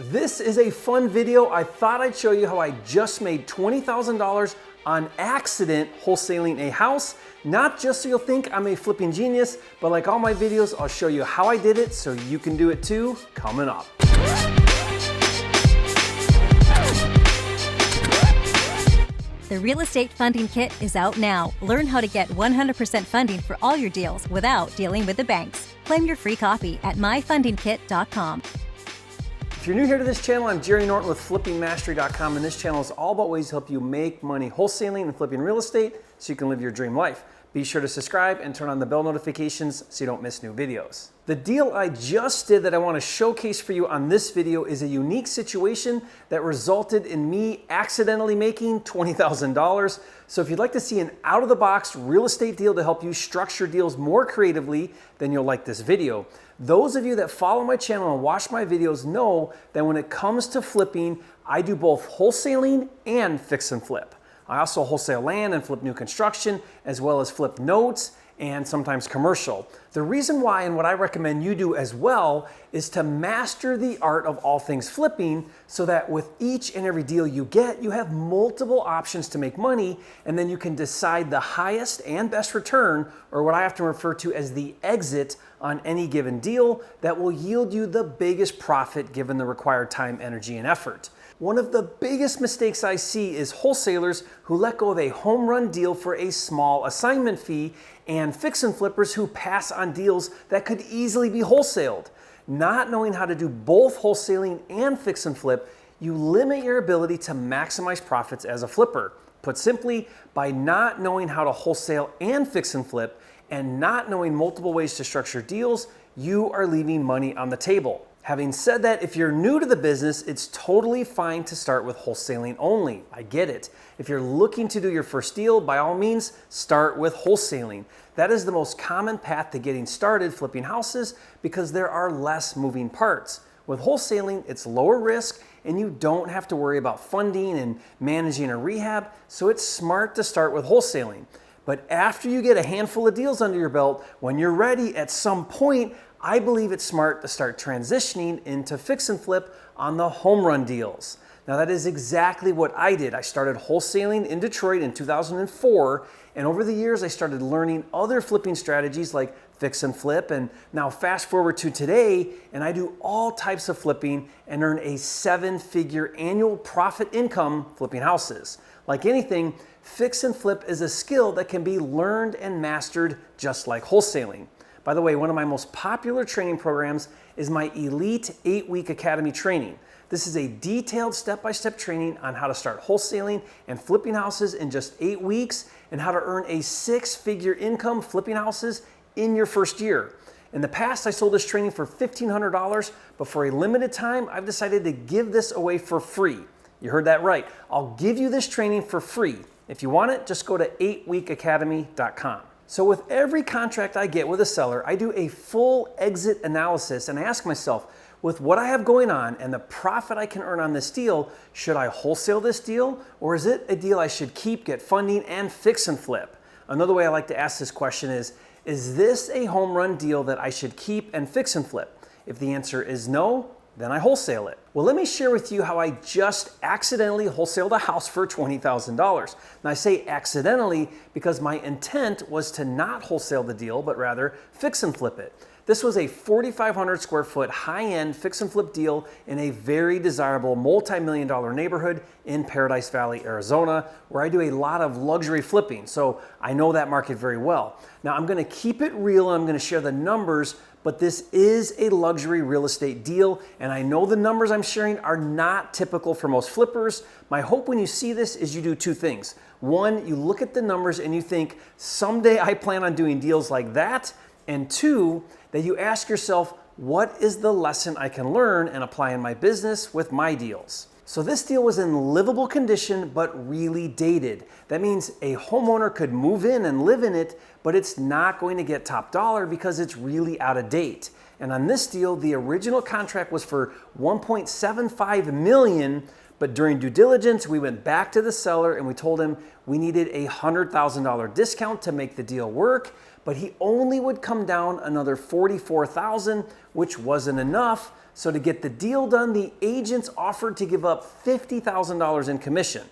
This is a fun video. I thought I'd show you how I just made $20,000 on accident wholesaling a house. Not just so you'll think I'm a flipping genius, but like all my videos, I'll show you how I did it so you can do it too, coming up. The Real Estate Funding Kit is out now. Learn how to get 100% funding for all your deals without dealing with the banks. Claim your free copy at myfundingkit.com. If you're new here to this channel, I'm Jerry Norton with flippingmastery.com, and this channel is all about ways to help you make money wholesaling and flipping real estate so you can live your dream life. Be sure to subscribe and turn on the bell notifications so you don't miss new videos. The deal I just did that I want to showcase for you on this video is a unique situation that resulted in me accidentally making $20,000. So if you'd like to see an out-of-the-box real estate deal to help you structure deals more creatively, then you'll like this video. Those of you that follow my channel and watch my videos know that when it comes to flipping, I do both wholesaling and fix and flip. I also wholesale land and flip new construction, as well as flip notes and sometimes commercial. The reason why, and what I recommend you do as well, is to master the art of all things flipping so that with each and every deal you get, you have multiple options to make money, and then you can decide the highest and best return, or what I often refer to as the exit, on any given deal that will yield you the biggest profit given the required time, energy, and effort. One of the biggest mistakes I see is wholesalers who let go of a home run deal for a small assignment fee and fix and flippers who pass on deals that could easily be wholesaled. Not knowing how to do both wholesaling and fix and flip, you limit your ability to maximize profits as a flipper. Put simply, by not knowing how to wholesale and fix and flip and not knowing multiple ways to structure deals, you are leaving money on the table. Having said that, if you're new to the business, it's totally fine to start with wholesaling only. I get it. If you're looking to do your first deal, by all means, start with wholesaling. That is the most common path to getting started flipping houses because there are less moving parts. With wholesaling, it's lower risk and you don't have to worry about funding and managing a rehab, so it's smart to start with wholesaling. But after you get a handful of deals under your belt, when you're ready at some point, I believe it's smart to start transitioning into fix and flip on the home run deals. Now that is exactly what I did. I started wholesaling in Detroit in 2004, and over the years I started learning other flipping strategies like fix and flip, and now fast forward to today, and I do all types of flipping and earn a 7-figure annual profit income flipping houses. Like anything, fix and flip is a skill that can be learned and mastered just like wholesaling. By the way, one of my most popular training programs is my Elite 8-Week Academy training. This is a detailed step-by-step training on how to start wholesaling and flipping houses in just 8 weeks and how to earn a 6-figure income flipping houses in your first year. In the past, I sold this training for $1,500, but for a limited time, I've decided to give this away for free. You heard that right. I'll give you this training for free. If you want it, just go to 8weekacademy.com. So with every contract I get with a seller, I do a full exit analysis and I ask myself, with what I have going on and the profit I can earn on this deal, should I wholesale this deal or is it a deal I should keep, get funding, and fix and flip? Another way I like to ask this question is this a home run deal that I should keep and fix and flip? If the answer is no, then I wholesale it. Well, let me share with you how I just accidentally wholesaled a house for $20,000. Now I say accidentally because my intent was to not wholesale the deal, but rather fix and flip it. This was a 4,500 square foot high-end fix and flip deal in a very desirable multi-million-dollar neighborhood in Paradise Valley, Arizona, where I do a lot of luxury flipping. So I know that market very well. Now I'm gonna keep it real and I'm gonna share the numbers, but this is a luxury real estate deal, and I know the numbers I'm sharing are not typical for most flippers. My hope when you see this is you do two things. One, you look at the numbers and you think, someday I plan on doing deals like that, and two, that you ask yourself, what is the lesson I can learn and apply in my business with my deals? So this deal was in livable condition, but really dated. That means a homeowner could move in and live in it, but it's not going to get top dollar because it's really out of date. And on this deal, the original contract was for $1.75 million, but during due diligence, we went back to the seller and we told him we needed a $100,000 discount to make the deal work, but he only would come down another $44,000, which wasn't enough. So to get the deal done, the agents offered to give up $50,000 in commission.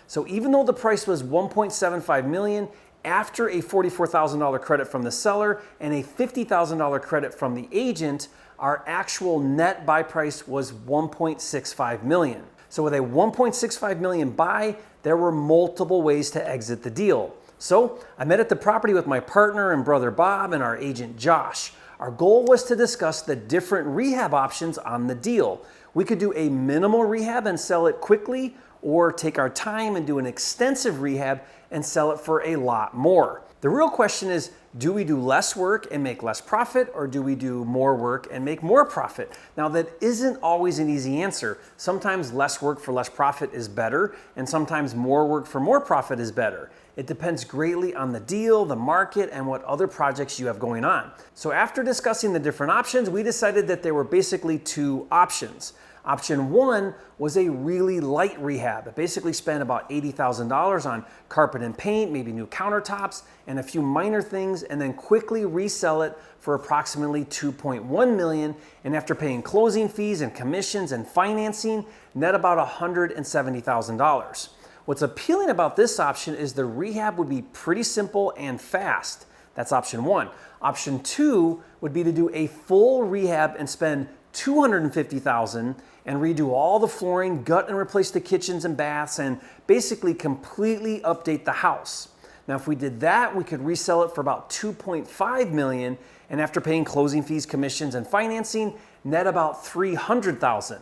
So even though the price was $1.75 million, after a $44,000 credit from the seller and a $50,000 credit from the agent, our actual net buy price was $1.65 million. So with a $1.65 million buy, there were multiple ways to exit the deal. So I met at the property with my partner and brother Bob and our agent Josh. Our goal was to discuss the different rehab options on the deal. We could do a minimal rehab and sell it quickly, or take our time and do an extensive rehab and sell it for a lot more. The real question is, do we do less work and make less profit, or do we do more work and make more profit? Now, that isn't always an easy answer. Sometimes less work for less profit is better, and sometimes more work for more profit is better. It depends greatly on the deal, the market, and what other projects you have going on. So after discussing the different options, we decided that there were basically two options. Option one was a really light rehab. It basically spent about $80,000 on carpet and paint, maybe new countertops, and a few minor things, and then quickly resell it for approximately $2.1 million, and after paying closing fees and commissions and financing, net about $170,000. What's appealing about this option is the rehab would be pretty simple and fast. That's option one. Option two would be to do a full rehab and spend $250,000 and redo all the flooring, gut and replace the kitchens and baths, and basically completely update the house. Now, if we did that, we could resell it for about $2.5 million, and after paying closing fees, commissions, and financing, net about $300,000.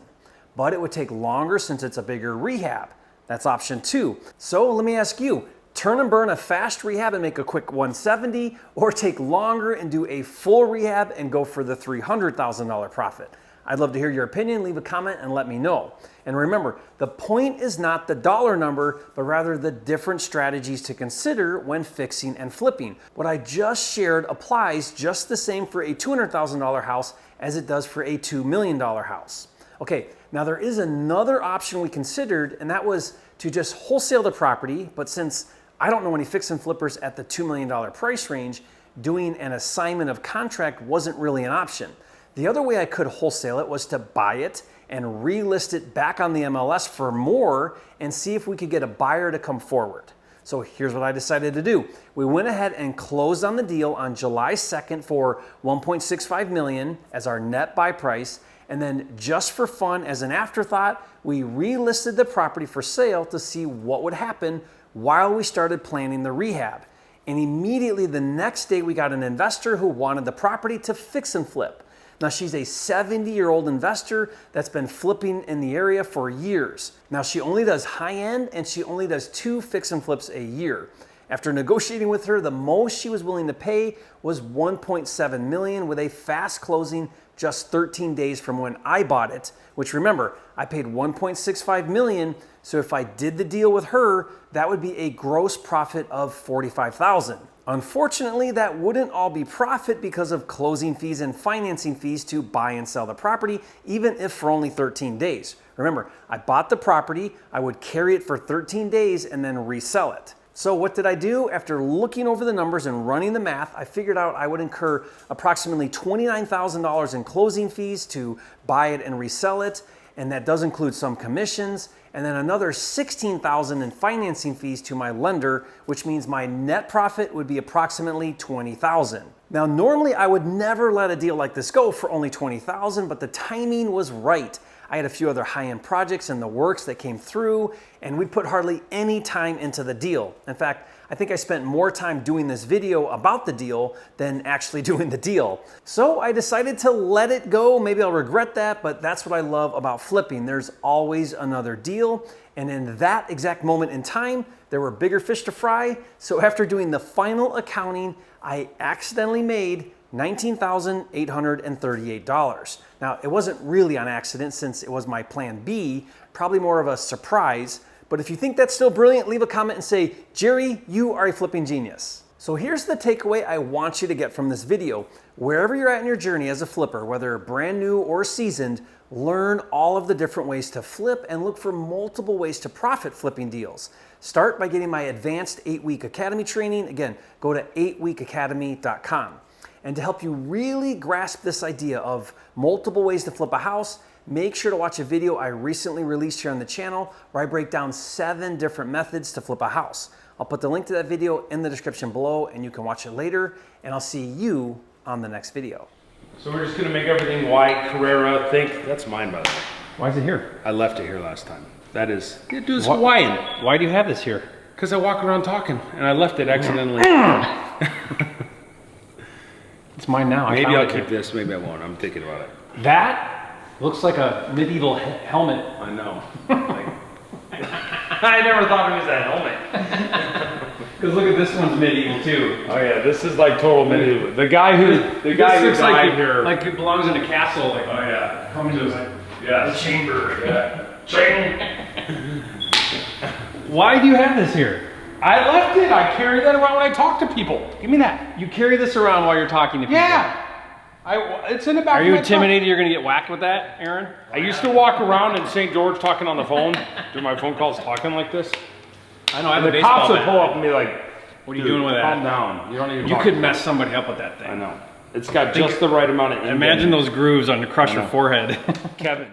But it would take longer since it's a bigger rehab. That's option two. So let me ask you, turn and burn a fast rehab and make a quick 170, or take longer and do a full rehab and go for the $300,000 profit? I'd love to hear your opinion. Leave a comment and let me know. And remember, the point is not the dollar number, but rather the different strategies to consider when fixing and flipping. What I just shared applies just the same for a $200,000 house as it does for a $2 million house. Okay, now there is another option we considered, and that was to just wholesale the property, but since I don't know any fix and flippers at the $2 million price range, doing an assignment of contract wasn't really an option. The other way I could wholesale it was to buy it and relist it back on the MLS for more and see if we could get a buyer to come forward. So here's what I decided to do. We went ahead and closed on the deal on July 2nd for $1.65 million as our net buy price. And then just for fun, as an afterthought, we relisted the property for sale to see what would happen while we started planning the rehab. And immediately the next day we got an investor who wanted the property to fix and flip. Now, she's a 70-year-old investor that's been flipping in the area for years. Now, she only does high-end and she only does 2 fix and flips a year. After negotiating with her, the most she was willing to pay was $1.7 million with a fast closing just 13 days from when I bought it, which remember, I paid $1.65 million, so if I did the deal with her, that would be a gross profit of $45,000. Unfortunately, that wouldn't all be profit because of closing fees and financing fees to buy and sell the property, even if for only 13 days. Remember, I bought the property, I would carry it for 13 days and then resell it. So what did I do? After looking over the numbers and running the math, I figured out I would incur approximately $29,000 in closing fees to buy it and resell it, and that does include some commissions, and then another $16,000 in financing fees to my lender, which means my net profit would be approximately $20,000. Now, normally I would never let a deal like this go for only $20,000, but the timing was right. I had a few other high-end projects in the works that came through, and we put hardly any time into the deal. In fact, I think I spent more time doing this video about the deal than actually doing the deal. So I decided to let it go. Maybe I'll regret that, but that's what I love about flipping. There's always another deal. And in that exact moment in time, there were bigger fish to fry. So after doing the final accounting, I accidentally made $19,838. Now, it wasn't really on accident since it was my plan B, probably more of a surprise. But if you think that's still brilliant, leave a comment and say, Jerry, you are a flipping genius. So here's the takeaway I want you to get from this video. Wherever you're at in your journey as a flipper, whether brand new or seasoned, learn all of the different ways to flip and look for multiple ways to profit flipping deals. Start by getting my advanced 8-week academy training. Again, go to 8weekacademy.com. And to help you really grasp this idea of multiple ways to flip a house, make sure to watch a video I recently released here on the channel where I break down 7 different methods to flip a house. I'll put the link to that video in the description below and you can watch it later, and I'll see you on the next video. So we're just gonna make everything white, Carrera, think, that's mine by the way. Why is it here? I left it here last time. That is, dude, it's Hawaiian. Why do you have this here? Because I walk around talking and I left it accidentally. It's mine now. Maybe I'll keep this, maybe I won't. I'm thinking about it. That looks like a medieval helmet. I know. I never thought it was a helmet. Because look at this one's medieval too. Oh yeah, this is like total medieval. The guy who looks died like here. like it belongs in a castle. Like, Oh yeah. come into Yeah. the chamber. Yeah. Why do you have this here? I left it. I carry that around when I talk to people. Give me that. You carry this around while you're talking to people. Yeah. It's in the back Are of you my truck. intimidated you're gonna get whacked with that, Aaron? I used to walk around in St. George talking on the phone, do my phone calls talking like this. I know. I have And a the cops baseball would pull bat. up and be like, What are you doing with that? calm down. You don't even You talk could to mess somebody up with that me. thing. I know. It's got just the right amount of Imagine those grooves on the crush your forehead. Kevin.